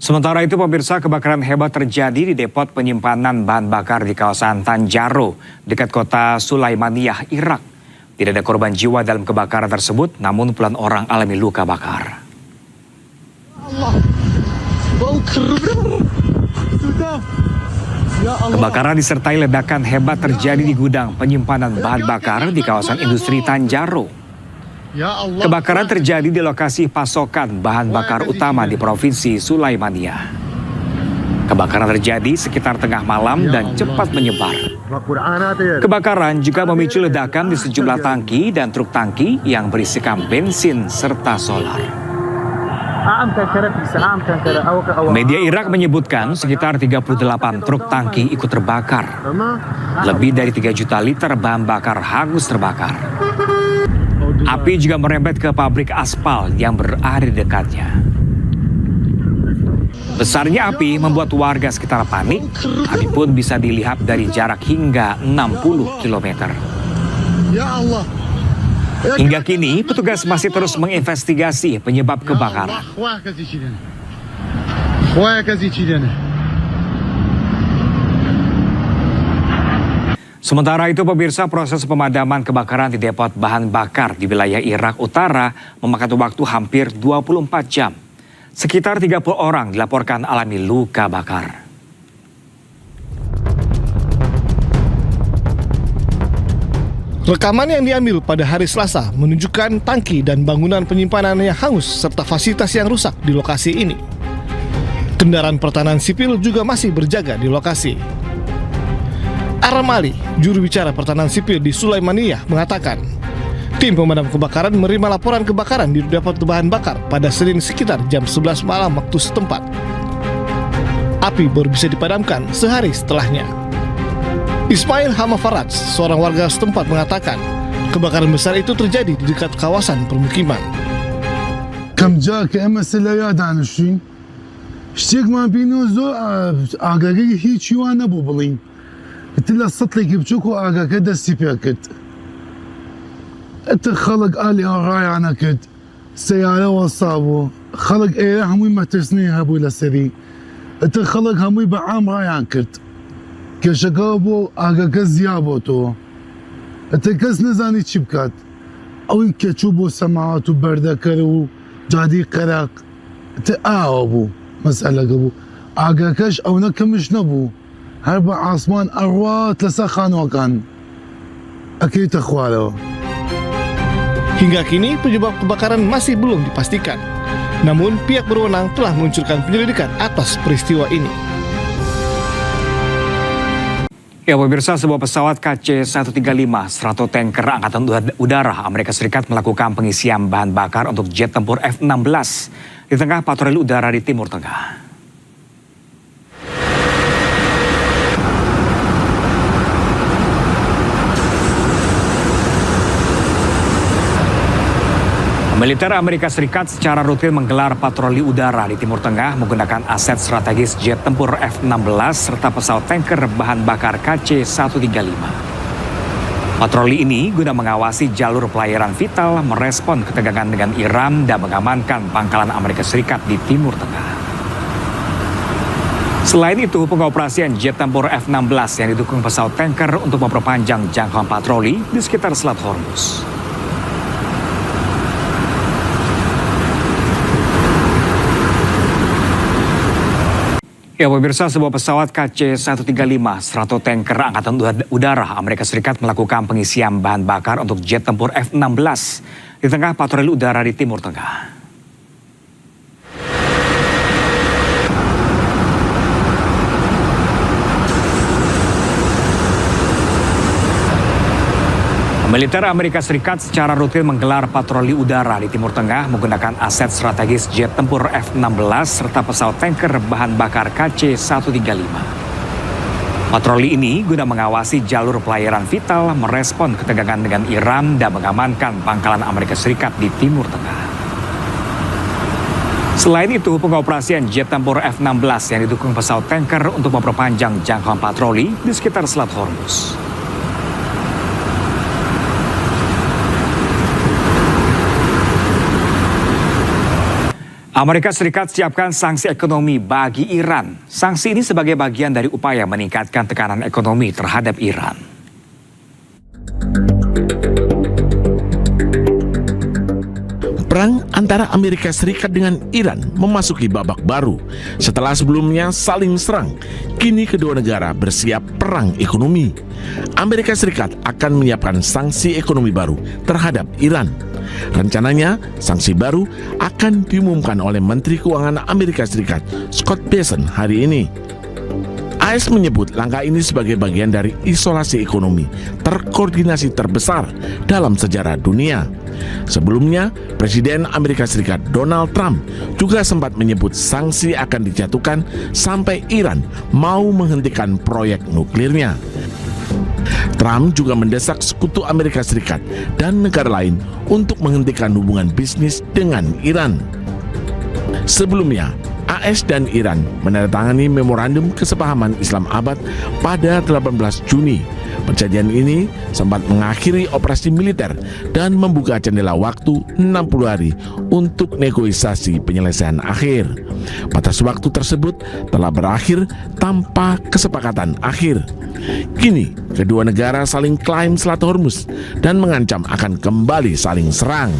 Sementara itu pemirsa, kebakaran hebat terjadi di depot penyimpanan bahan bakar di kawasan Tanjaro, dekat kota Sulaimaniyah, Irak. Tidak ada korban jiwa dalam kebakaran tersebut, namun puluhan orang alami luka bakar. Kebakaran disertai ledakan hebat terjadi di gudang penyimpanan bahan bakar di kawasan industri Tanjaro. Kebakaran terjadi di lokasi pasokan bahan bakar utama di Provinsi Sulaimaniyah. Kebakaran terjadi sekitar tengah malam dan cepat menyebar. Kebakaran juga memicu ledakan di sejumlah tangki dan truk tangki yang berisikan bensin serta solar. Media Irak menyebutkan sekitar 38 truk tangki ikut terbakar. Lebih dari 3 juta liter bahan bakar hangus terbakar. Api juga merembet ke pabrik aspal yang berada di dekatnya. Besarnya api membuat warga sekitar panik. Api pun bisa dilihat dari jarak hingga 60 km. Hingga kini, petugas masih terus menginvestigasi penyebab kebakaran. Sementara itu pemirsa, proses pemadaman kebakaran di depot bahan bakar di wilayah Irak Utara memakan waktu hampir 24 jam. Sekitar 30 orang dilaporkan alami luka bakar. Rekaman yang diambil pada hari Selasa menunjukkan tangki dan bangunan penyimpanan yang hangus serta fasilitas yang rusak di lokasi ini. Kendaraan pertahanan sipil juga masih berjaga di lokasi. Aram Ali, juru bicara pertahanan sipil di Sulaimaniyah, mengatakan tim pemadam kebakaran menerima laporan kebakaran di depot bahan bakar pada Senin sekitar jam 11 malam waktu setempat. Api baru bisa dipadamkan sehari setelahnya. Ismail Hamafaraj, seorang warga setempat, mengatakan kebakaran besar itu terjadi di dekat kawasan permukiman. كم جاء كأمثلة يا دانشين اشتيك ما بينو زو آگاهی هیچ یوان نبو بلين اتلا سطلي كبچوكو آگاه كده سيبياكت ات خلق آلي آغاي عنا كد سيارة وصابو خلق ايه هموي مهتسني هبو لسري ات خلق هموي بعام رايان كد كشكابو آگاه كزيابو تو ات كس نزاني چبكات اوي كچوبو سماعاتو بردكرو جادي قراق ات آوابو مسألة قبو آگاه كش او نكمش نبو هربا عاصمان أروات لسخان وكان أكيد أخواله. Hingga kini penyebab kebakaran masih belum dipastikan. Namun pihak berwenang telah meluncurkan penyelidikan atas peristiwa ini. Ya pemirsa, sebuah pesawat KC-135 Strato Tanker Angkatan Udara Amerika Serikat melakukan pengisian bahan bakar untuk jet tempur F-16 di tengah patroli udara di Timur Tengah. Militer Amerika Serikat secara rutin menggelar patroli udara di Timur Tengah menggunakan aset strategis jet tempur F-16 serta pesawat tanker bahan bakar KC-135. Patroli ini guna mengawasi jalur pelayaran vital, merespon ketegangan dengan Iran dan mengamankan pangkalan Amerika Serikat di Timur Tengah. Selain itu, pengoperasian jet tempur F-16 yang didukung pesawat tanker untuk memperpanjang jangkauan patroli di sekitar Selat Hormuz. Ya pemirsa, sebuah pesawat KC-135 Strato Tanker Angkatan Udara Amerika Serikat melakukan pengisian bahan bakar untuk jet tempur F-16 di tengah patroli udara di Timur Tengah. Militer Amerika Serikat secara rutin menggelar patroli udara di Timur Tengah menggunakan aset strategis jet tempur F-16 serta pesawat tanker bahan bakar KC-135. Patroli ini guna mengawasi jalur pelayaran vital, merespon ketegangan dengan Iran dan mengamankan pangkalan Amerika Serikat di Timur Tengah. Selain itu, pengoperasian jet tempur F-16 yang didukung pesawat tanker untuk memperpanjang jangkauan patroli di sekitar Selat Hormuz. Amerika Serikat siapkan sanksi ekonomi bagi Iran. Sanksi ini sebagai bagian dari upaya meningkatkan tekanan ekonomi terhadap Iran. Perang antara Amerika Serikat dengan Iran memasuki babak baru. Setelah sebelumnya saling serang, kini kedua negara bersiap perang ekonomi. Amerika Serikat akan menyiapkan sanksi ekonomi baru terhadap Iran. Rencananya, sanksi baru akan diumumkan oleh Menteri Keuangan Amerika Serikat, Scott Bessent, hari ini. AS menyebut langkah ini sebagai bagian dari isolasi ekonomi terkoordinasi terbesar dalam sejarah dunia. Sebelumnya, Presiden Amerika Serikat Donald Trump juga sempat menyebut sanksi akan dijatuhkan sampai Iran mau menghentikan proyek nuklirnya. Trump juga mendesak sekutu Amerika Serikat dan negara lain untuk menghentikan hubungan bisnis dengan Iran. Sebelumnya, AS dan Iran menandatangani memorandum kesepahaman Islam Abad pada 18 Juni. Perjanjian ini sempat mengakhiri operasi militer dan membuka jendela waktu 60 hari untuk negosiasi penyelesaian akhir. Batas waktu tersebut telah berakhir tanpa kesepakatan akhir. Kini, kedua negara saling klaim Selat Hormuz dan mengancam akan kembali saling serang.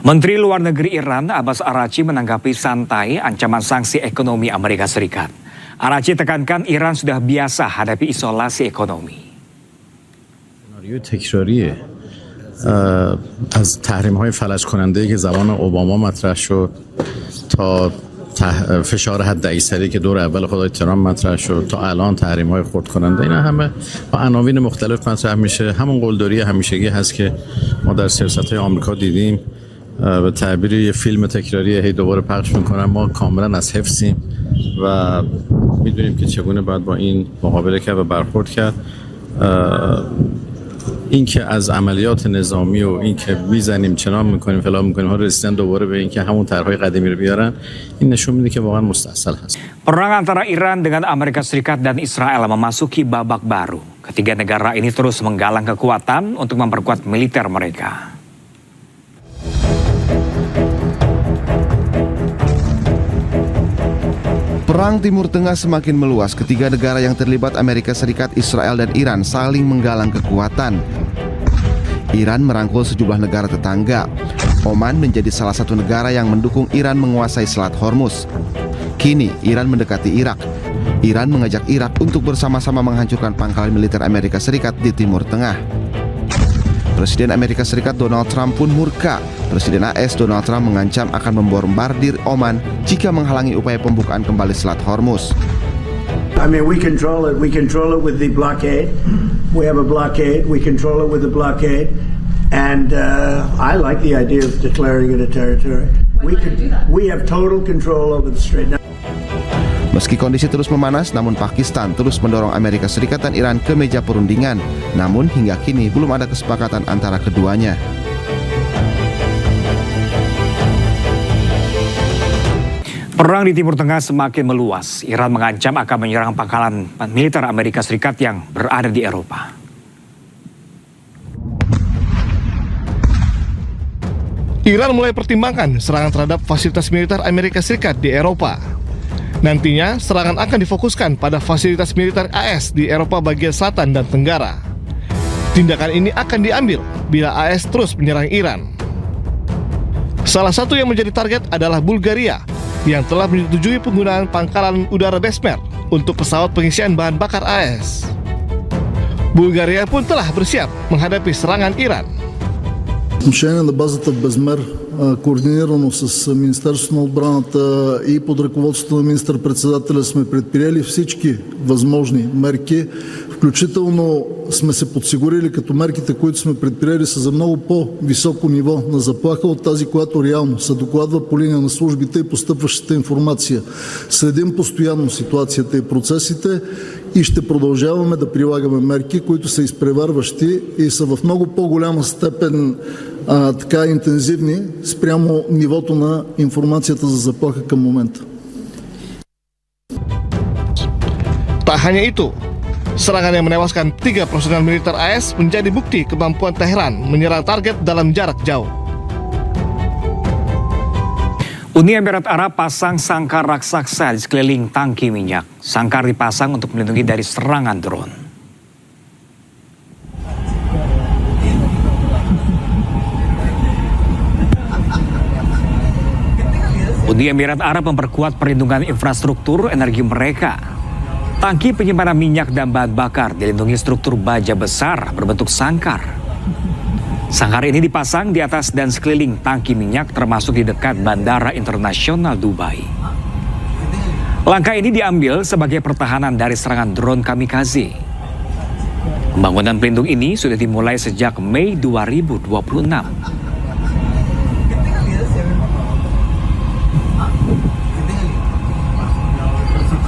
Menteri Luar Negeri Iran Abbas Araghchi menanggapi santai ancaman sanksi ekonomi Amerika Serikat. Araghchi tekankan Iran sudah biasa hadapi isolasi ekonomi. سناریو تکراریه از تحریم‌های فلج کننده که زمان اوباما مطرح شد تا فشار حد اکثری که دور اول خدای ترامپ مطرح شد تا الان تحریم‌های خرد کننده، اینا همه با عناوین مختلف مطرح میشه. همون قلدری همیشگی هست که ما در سیاست‌های آمریکا دیدیم. به تعبیر یه فیلم تکراری هی دوباره پخش میکنن. ما کاملا از حفظیم و میدونیم که چگونه باید با این مقابله کرد و برخورد کرد. این که از عملیات نظامی و این که میزنیم چنان میکنیم فلان میکنیم ها رسیدن دوباره به این که همون طرحهای قدیمی رو بیارن، این نشون میده که واقعا مستعصل هست. Perang antara Iran dengan Amerika Serikat dan Israel memasuki babak baru. Ketiga negara ini terus menggalang kekuatan untuk memperkuat militer mereka. Perang Timur Tengah semakin meluas. Ketiga negara yang terlibat, Amerika Serikat, Israel, dan Iran, saling menggalang kekuatan. Iran merangkul sejumlah negara tetangga. Oman menjadi salah satu negara yang mendukung Iran menguasai Selat Hormuz. Kini, Iran mendekati Irak. Iran mengajak Irak untuk bersama-sama menghancurkan pangkalan militer Amerika Serikat di Timur Tengah. Presiden Amerika Serikat Donald Trump pun murka. Presiden AS Donald Trump mengancam akan membombardir Oman jika menghalangi upaya pembukaan kembali Selat Hormuz. I mean, we control it. We control it with the blockade. We have a blockade. We control it with the blockade. And I like the idea of declaring it a territory. We have total control over the strait. Meski kondisi terus memanas, namun Pakistan terus mendorong Amerika Serikat dan Iran ke meja perundingan. Namun hingga kini belum ada kesepakatan antara keduanya. Perang di Timur Tengah semakin meluas. Iran mengancam akan menyerang pangkalan militer Amerika Serikat yang berada di Eropa. Iran mulai pertimbangkan serangan terhadap fasilitas militer Amerika Serikat di Eropa. Nantinya, serangan akan difokuskan pada fasilitas militer AS di Eropa bagian selatan dan tenggara. Tindakan ini akan diambil bila AS terus menyerang Iran. Salah satu yang menjadi target adalah Bulgaria, yang telah menyetujui penggunaan pangkalan udara Besmer untuk pesawat pengisian bahan bakar AS. Bulgaria pun telah bersiap menghadapi serangan Iran. Отношение на базата в Безмер, координирано с Министерството на отбраната и под ръководството на министър-председателя сме предприели всички възможни мерки, включително сме се подсигурили като мерките, които сме предприели са за много по-високо ниво на заплаха от тази, която реално се докладва по линия на службите и постъпващата информация. Следим постоянно ситуацията и процесите и ще продължаваме да прилагаме мерки, които са изпреварващи и са в много по-голяма степен така интензивни спрямо нивото на информацията за заплаха към момента. Tak hanya itu, Serangan yang menewaskan 3 personel militer AS menjadi bukti kemampuan Teheran menyerang target dalam jarak jauh. Uni Emirat Arab pasang sangkar raksasa di sekeliling tangki minyak. Sangkar dipasang untuk melindungi dari serangan drone. Uni Emirat Arab memperkuat perlindungan infrastruktur energi mereka. Tangki penyimpanan minyak dan bahan bakar dilindungi struktur baja besar berbentuk sangkar. Sangkar ini dipasang di atas dan sekeliling tangki minyak termasuk di dekat Bandara Internasional Dubai. Langkah ini diambil sebagai pertahanan dari serangan drone kamikaze. Pembangunan pelindung ini sudah dimulai sejak Mei 2026.